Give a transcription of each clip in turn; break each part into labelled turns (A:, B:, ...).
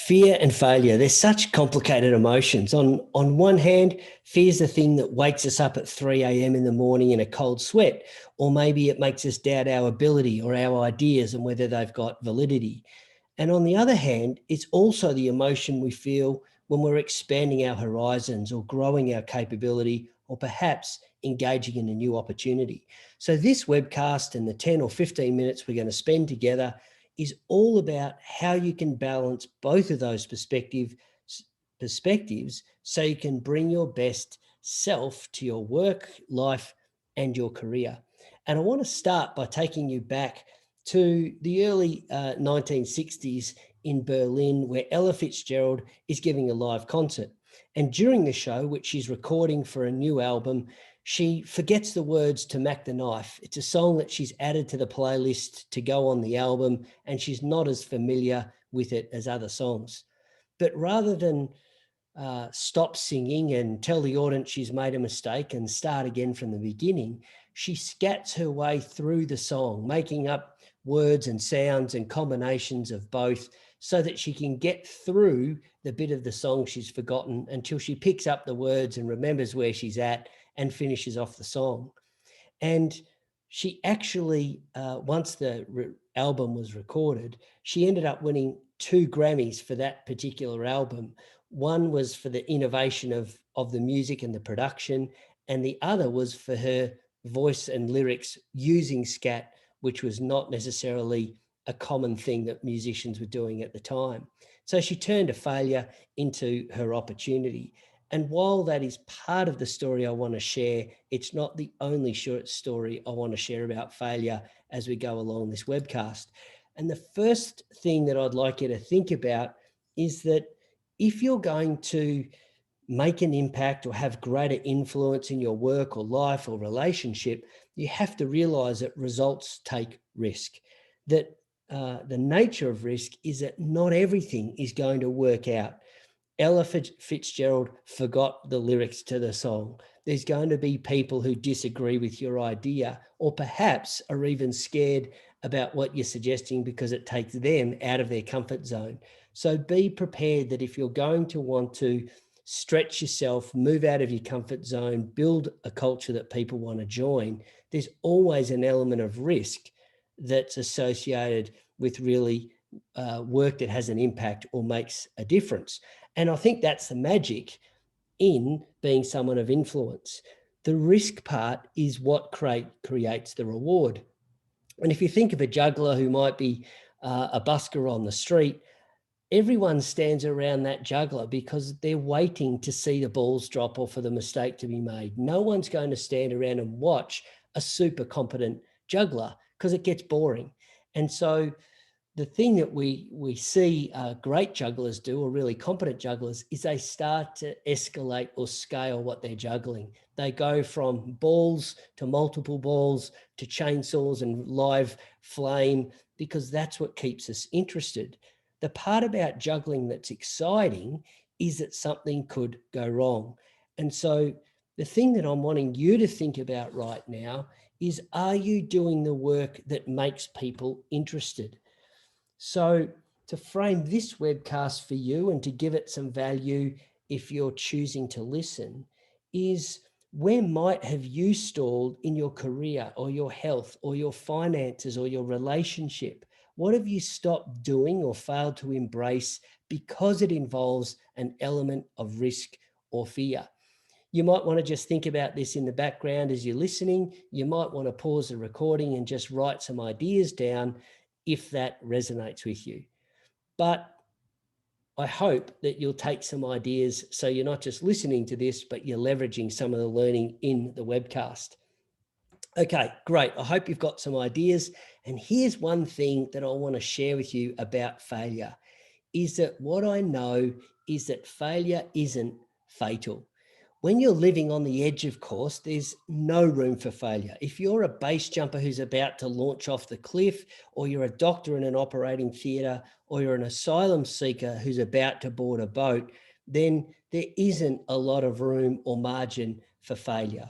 A: Fear and failure, they're such complicated emotions. On one hand, fear's the thing that wakes us up at 3 a.m. in the morning in a cold sweat, or maybe it makes us doubt our ability or our ideas and whether they've got validity. And on the other hand, it's also the emotion we feel when we're expanding our horizons or growing our capability or perhaps engaging in a new opportunity. So this webcast and the 10 or 15 minutes we're going to spend together is all about how you can balance both of those perspectives so you can bring your best self to your work, life, and your career. And I want to start by taking you back to the early 1960s in Berlin, where Ella Fitzgerald is giving a live concert. And during the show, which she's recording for a new album, she forgets the words to Mac the Knife. It's a song that she's added to the playlist to go on the album, and she's not as familiar with it as other songs. But rather than stop singing and tell the audience she's made a mistake and start again from the beginning, she scats her way through the song, making up words and sounds and combinations of both so that she can get through the bit of the song she's forgotten until she picks up the words and remembers where she's at and finishes off the song. And she actually, once the album was recorded, she ended up winning 2 Grammys for that particular album. One was for the innovation of the music and the production, and the other was for her voice and lyrics using scat, which was not necessarily a common thing that musicians were doing at the time. So she turned a failure into her opportunity. And while that is part of the story I want to share, it's not the only short story I want to share about failure as we go along this webcast. And the first thing that I'd like you to think about is that if you're going to make an impact or have greater influence in your work or life or relationship, you have to realize that results take risk. That the nature of risk is that not everything is going to work out. Ella Fitzgerald forgot the lyrics to the song. There's going to be people who disagree with your idea or perhaps are even scared about what you're suggesting because it takes them out of their comfort zone. So be prepared that if you're going to want to stretch yourself, move out of your comfort zone, build a culture that people want to join, there's always an element of risk that's associated with really work that has an impact or makes a difference. And I think that's the magic in being someone of influence. The risk part is what creates the reward. And if you think of a juggler who might be a busker on the street, everyone stands around that juggler because they're waiting to see the balls drop or for the mistake to be made. No one's going to stand around and watch a super competent juggler because it gets boring. And so the thing that we see great jugglers do, or really competent jugglers, is they start to escalate or scale what they're juggling. They go from balls to multiple balls to chainsaws and live flame because that's what keeps us interested. The part about juggling that's exciting is that something could go wrong. And so the thing that I'm wanting you to think about right now is, are you doing the work that makes people interested? So to frame this webcast for you and to give it some value if you're choosing to listen is, where might have you stalled in your career or your health or your finances or your relationship? What have you stopped doing or failed to embrace because it involves an element of risk or fear? You might want to just think about this in the background as you're listening. You might want to pause the recording and just write some ideas down if that resonates with you. But I hope that you'll take some ideas so you're not just listening to this, but you're leveraging some of the learning in the webcast. Okay, great. I hope you've got some ideas. And here's one thing that I want to share with you about failure, is that what I know is that failure isn't fatal. When you're living on the edge of course, there's no room for failure. If you're a base jumper who's about to launch off the cliff, or you're a doctor in an operating theatre, or you're an asylum seeker who's about to board a boat, then there isn't a lot of room or margin for failure.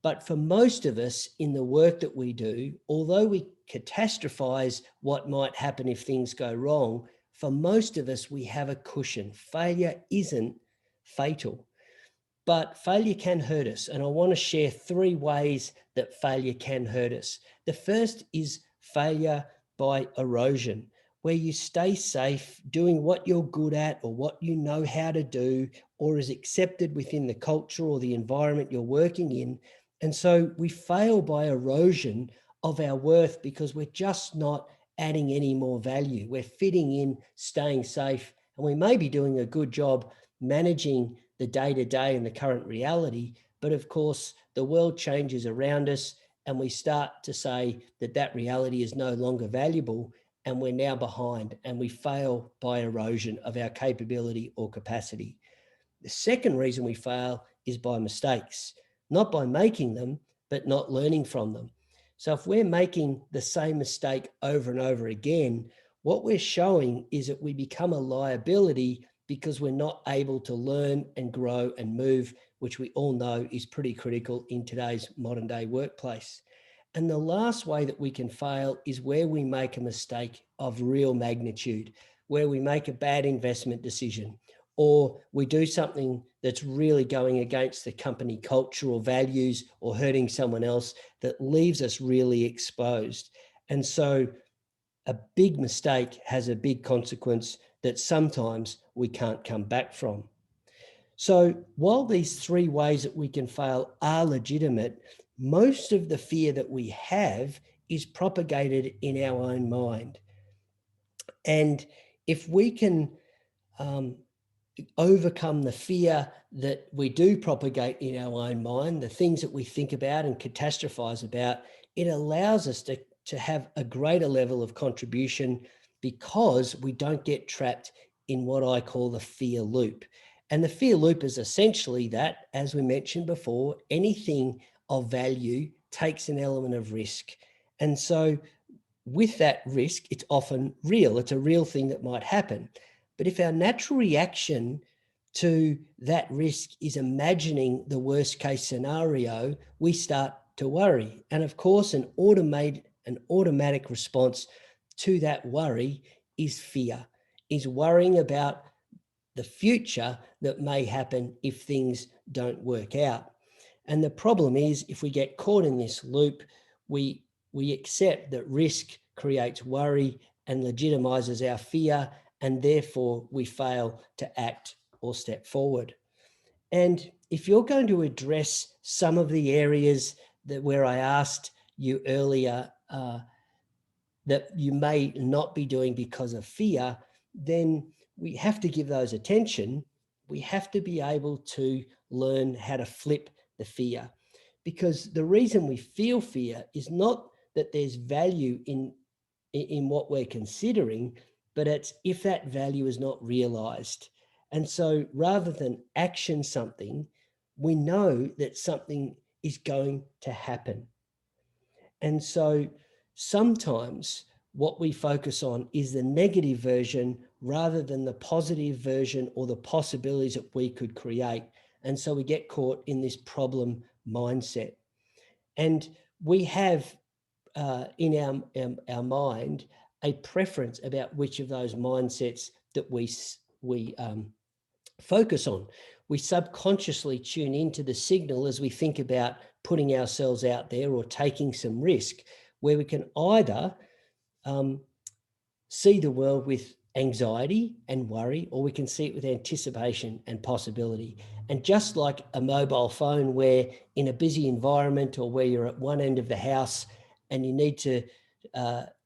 A: But for most of us in the work that we do, although we catastrophize what might happen if things go wrong, for most of us, we have a cushion. Failure isn't fatal, but failure can hurt us. And I want to share 3 ways that failure can hurt us. The first is failure by erosion, where you stay safe doing what you're good at or what you know how to do or is accepted within the culture or the environment you're working in. And so we fail by erosion of our worth because we're just not adding any more value. We're fitting in, staying safe, and we may be doing a good job managing the day-to-day and the current reality. But of course, the world changes around us and we start to say that that reality is no longer valuable and we're now behind, and we fail by erosion of our capability or capacity. The second reason we fail is by mistakes, not by making them, but not learning from them. So if we're making the same mistake over and over again, what we're showing is that we become a liability because we're not able to learn and grow and move, which we all know is pretty critical in today's modern day workplace. And the last way that we can fail is where we make a mistake of real magnitude, where we make a bad investment decision, or we do something that's really going against the company culture or values or hurting someone else that leaves us really exposed. And so a big mistake has a big consequence that sometimes we can't come back from. So while these 3 ways that we can fail are legitimate, most of the fear that we have is propagated in our own mind. And if we can overcome the fear that we do propagate in our own mind, the things that we think about and catastrophize about, it allows us to have a greater level of contribution because we don't get trapped in what I call the fear loop. And the fear loop is essentially that, as we mentioned before, anything of value takes an element of risk. And so with that risk, it's often real. It's a real thing that might happen. But if our natural reaction to that risk is imagining the worst case scenario, we start to worry. And of course, an automatic response to that worry is fear, is worrying about the future that may happen if things don't work out. And the problem is, if we get caught in this loop, we accept that risk creates worry and legitimizes our fear, and therefore we fail to act or step forward. And if you're going to address some of the areas that where I asked you earlier that you may not be doing because of fear, then we have to give those attention. We have to be able to learn how to flip the fear, because the reason we feel fear is not that there's value in what we're considering, but it's if that value is not realized. And so rather than action something, we know that something is going to happen. And so sometimes what we focus on is the negative version rather than the positive version or the possibilities that we could create. And so we get caught in this problem mindset. And we have in our mind a preference about which of those mindsets that we focus on. We subconsciously tune into the signal as we think about putting ourselves out there or taking some risk, where we can either see the world with anxiety and worry, or we can see it with anticipation and possibility. And just like a mobile phone, where in a busy environment or where you're at one end of the house and you need to,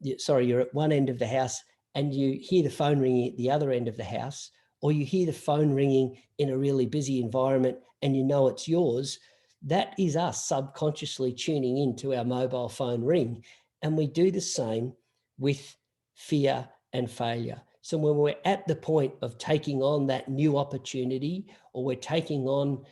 A: you're at one end of the house and you hear the phone ringing at the other end of the house, or you hear the phone ringing in a really busy environment and you know it's yours, that is us subconsciously tuning into our mobile phone ring. And we do the same with fear and failure. So when we're at the point of taking on that new opportunity, or we're taking on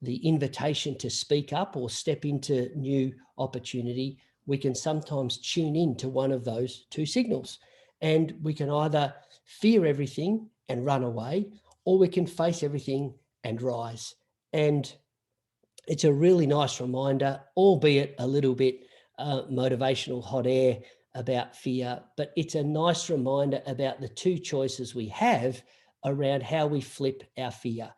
A: the invitation to speak up or step into new opportunity, we can sometimes tune in to one of those 2 signals. And we can either fear everything and run away, or we can face everything and rise. And it's a really nice reminder, albeit a little bit motivational hot air about fear, but it's a nice reminder about the two choices we have around how we flip our fear.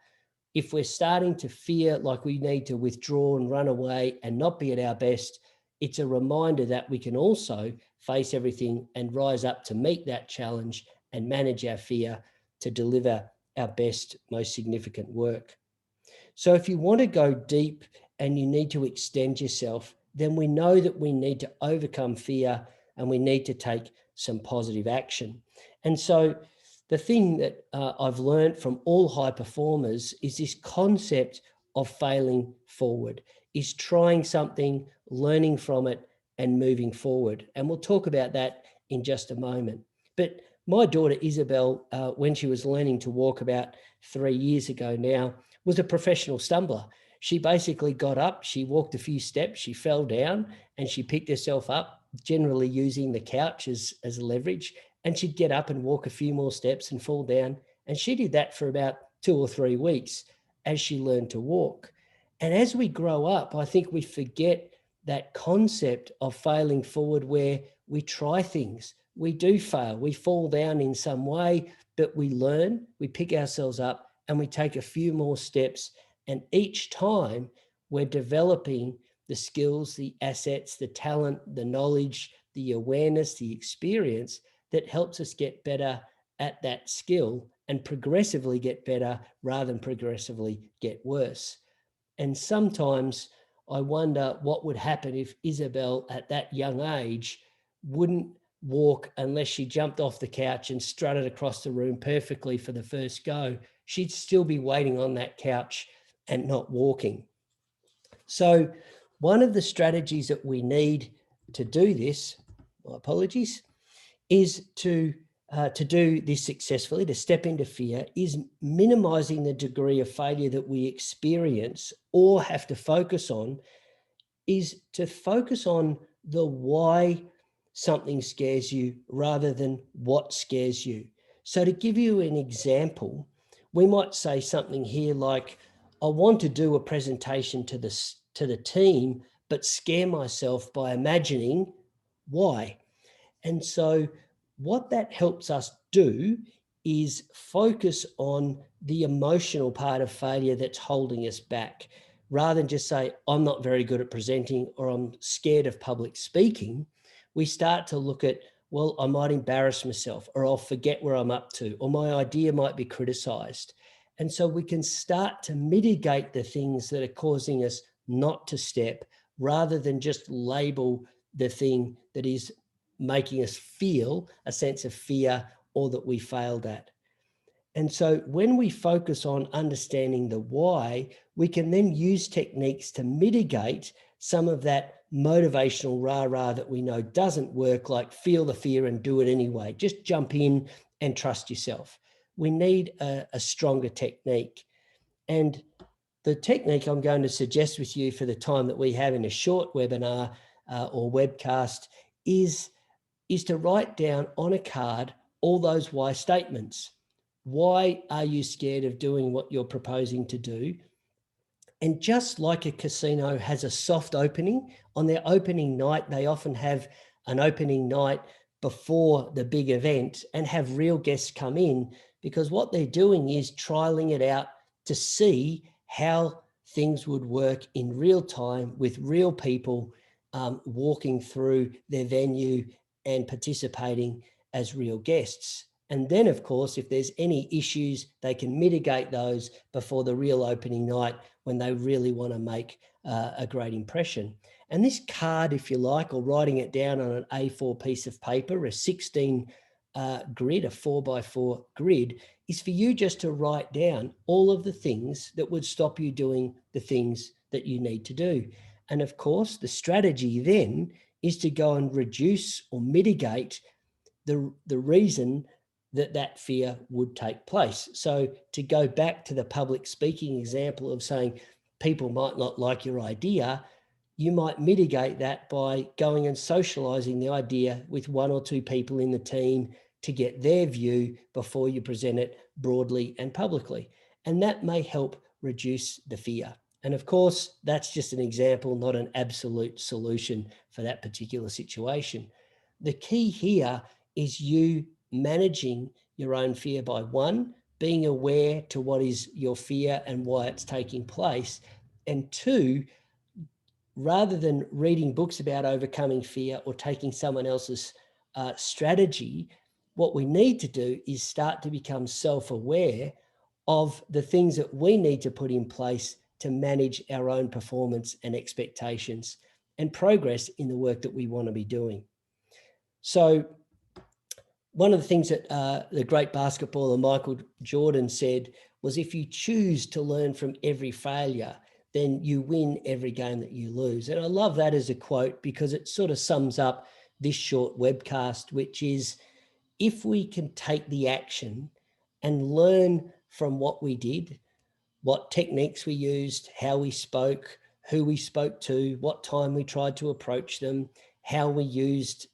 A: If we're starting to fear like we need to withdraw and run away and not be at our best, it's a reminder that we can also face everything and rise up to meet that challenge and manage our fear to deliver our best, most significant work. So if you want to go deep and you need to extend yourself, then we know that we need to overcome fear and we need to take some positive action. And so the thing that I've learned from all high performers is this concept of failing forward, is trying something, learning from it, and moving forward. And we'll talk about that in just a moment. But my daughter Isabel, when she was learning to walk about 3 years ago now, was a professional stumbler. She basically got up, she walked a few steps, she fell down, and she picked herself up, generally using the couch as leverage. And she'd get up and walk a few more steps and fall down. And she did that for about 2 or 3 weeks as she learned to walk. And as we grow up, I think we forget that concept of failing forward, where we try things, we do fail, we fall down in some way, but we learn, we pick ourselves up, and we take a few more steps. And each time we're developing the skills, the assets, the talent, the knowledge, the awareness, the experience that helps us get better at that skill and progressively get better rather than progressively get worse. And sometimes I wonder what would happen if Isabel at that young age wouldn't walk unless she jumped off the couch and strutted across the room perfectly for the first go. She'd still be waiting on that couch and not walking. So one of the strategies that we need to do this, my apologies, is to do this successfully, to step into fear, is minimizing the degree of failure that we experience or have to focus on, is to focus on the why something scares you rather than what scares you. So to give you an example, we might say something here like, I want to do a presentation to the team, but scare myself by imagining why. And so what that helps us do is focus on the emotional part of failure that's holding us back. Rather than just say, I'm not very good at presenting or I'm scared of public speaking, we start to look at, well, I might embarrass myself or I'll forget where I'm up to, or my idea might be criticized. And so we can start to mitigate the things that are causing us not to step, rather than just label the thing that is making us feel a sense of fear or that we failed at. And so when we focus on understanding the why, we can then use techniques to mitigate some of that motivational rah-rah that we know doesn't work, like feel the fear and do it anyway. Just jump in and trust yourself. We need a stronger technique. And the technique I'm going to suggest with you for the time that we have in a short webinar or webcast is to write down on a card all those why statements. Why are you scared of doing what you're proposing to do? And just like a casino has a soft opening, on their opening night, they often have an opening night before the big event and have real guests come in, because what they're doing is trialing it out to see how things would work in real time with real people walking through their venue and participating as real guests. And then, of course, if there's any issues, they can mitigate those before the real opening night when they really want to make a great impression. And this card, if you like, or writing it down on an A4 piece of paper, a 16 grid, a 4x4 grid, is for you just to write down all of the things that would stop you doing the things that you need to do. And of course, the strategy then is to go and reduce or mitigate the reason that fear would take place. So to go back to the public speaking example of saying people might not like your idea, you might mitigate that by going and socializing the idea with 1 or 2 people in the team to get their view before you present it broadly and publicly. And that may help reduce the fear. And of course, that's just an example, not an absolute solution for that particular situation. the key here is you managing your own fear by, one, being aware to what is your fear and why it's taking place, and two, rather than reading books about overcoming fear or taking someone else's strategy, what we need to do is start to become self-aware of the things that we need to put in place to manage our own performance and expectations and progress in the work that we want to be doing. So one of the things that the great basketballer Michael Jordan said was, if you choose to learn from every failure, then you win every game that you lose. And I love that as a quote, because it sort of sums up this short webcast, which is, if we can take the action and learn from what we did, what techniques we used, how we spoke, who we spoke to, what time we tried to approach them, how we used,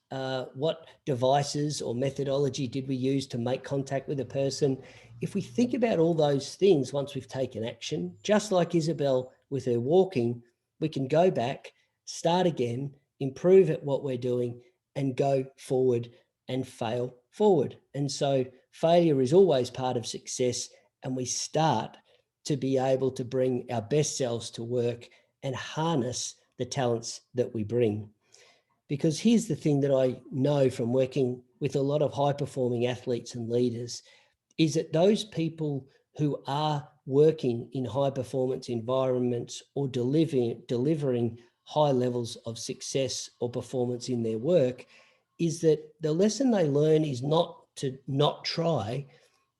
A: what devices or methodology did we use to make contact with a person. If we think about all those things once we've taken action, just like Isabel with her walking, we can go back, start again, improve at what we're doing, and go forward and fail forward. And so failure is always part of success, and we start to be able to bring our best selves to work and harness the talents that we bring. Because here's the thing that I know from working with a lot of high-performing athletes and leaders, is that those people who are working in high-performance environments or delivering high levels of success or performance in their work, is that the lesson they learn is not to not try,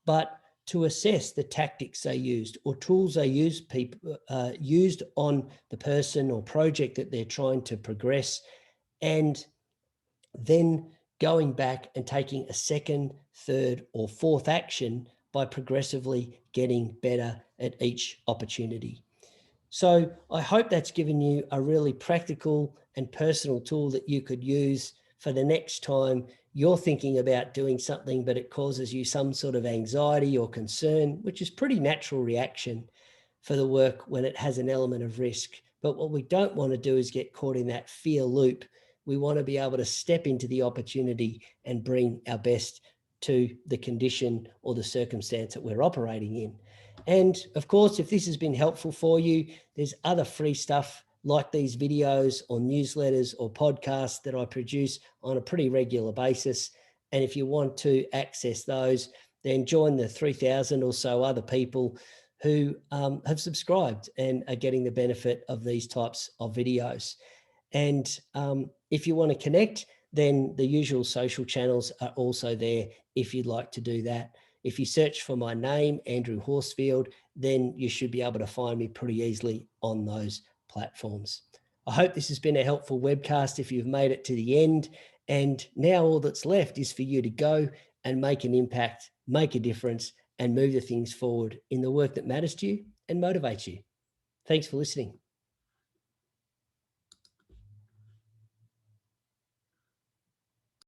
A: but to assess the tactics they used or tools they used on the person or project that they're trying to progress, and then going back and taking a second, third, or fourth action by progressively getting better at each opportunity. So I hope that's given you a really practical and personal tool that you could use for the next time you're thinking about doing something, but it causes you some sort of anxiety or concern, which is pretty natural reaction for the work when it has an element of risk. But what we don't want to do is get caught in that fear loop. We want to be able to step into the opportunity and bring our best to the condition or the circumstance that we're operating in. And of course, if this has been helpful for you, there's other free stuff like these videos or newsletters or podcasts that I produce on a pretty regular basis. And if you want to access those, then join the 3,000 or so other people who have subscribed and are getting the benefit of these types of videos. And if you want to connect, then the usual social channels are also there if you'd like to do that. If you search for my name, Andrew Horsfield, then you should be able to find me pretty easily on those platforms. I hope this has been a helpful webcast if you've made it to the end. And now all that's left is for you to go and make an impact, make a difference, and move the things forward in the work that matters to you and motivates you. Thanks for listening.